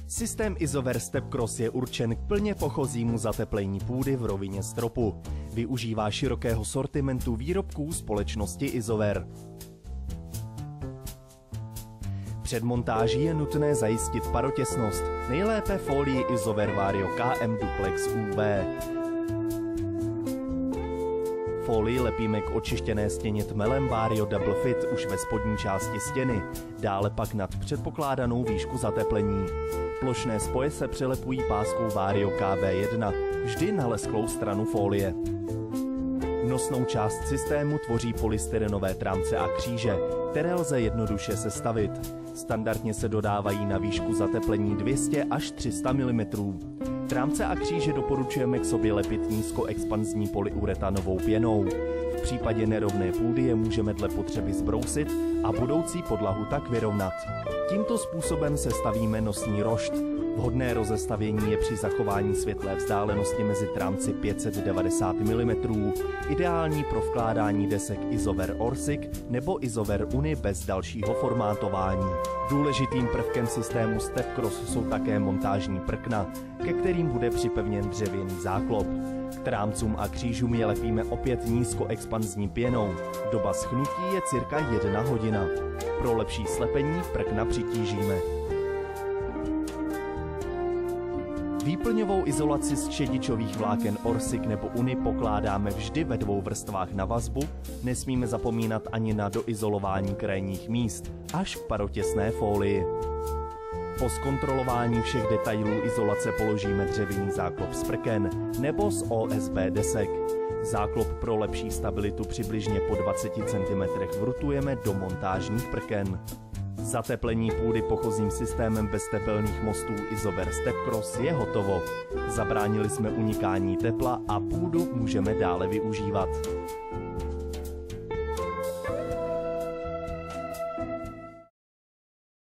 Systém Isover Stepcross je určen k plně pochozímu zateplení půdy v rovině stropu. Využívá širokého sortimentu výrobků společnosti Isover. Před montáží je nutné zajistit parotěsnost, nejlépe folii Isover Vario KM Duplex UV. Folii lepíme k očištěné stěně tmelem Vario Double Fit už ve spodní části stěny, dále pak nad předpokládanou výšku zateplení. Plošné spoje se přelepují páskou Vario KV1, vždy na lesklou stranu folie. Nosnou část systému tvoří polystyrenové trámce a kříže, které lze jednoduše sestavit. Standardně se dodávají na výšku zateplení 200 až 300 mm. Trámce a kříže doporučujeme k sobě lepit nízkoexpanzní polyuretanovou pěnou. V případě nerovné půdy je můžeme dle potřeby zbrousit a budoucí podlahu tak vyrovnat. Tímto způsobem sestavíme nosní rošt. Vhodné rozestavění je při zachování světlé vzdálenosti mezi trámci 590 mm, ideální pro vkládání desek Isover Orsic nebo Isover Uni bez dalšího formátování. Důležitým prvkem systému Stepcross jsou také montážní prkna, ke kterým bude připevněn dřevěný záklop. K trámcům a křížům je lepíme opět nízkoexpanzní pěnou. Doba schnutí je cirka 1 hodina. Pro lepší slepení prkna přitížíme. Výplňovou izolaci z čedičových vláken Orsic nebo Uni pokládáme vždy ve 2 vrstvách na vazbu, nesmíme zapomínat ani na doizolování krajních míst, až k parotěsné folii. Po zkontrolování všech detailů izolace položíme dřevěný záklop z prken nebo z OSB desek. Záklop pro lepší stabilitu přibližně po 20 cm vrutujeme do montážních prken. Zateplení půdy pochozím systémem bez tepelných mostů Isover Stepcross je hotovo. Zabránili jsme unikání tepla a půdu můžeme dále využívat.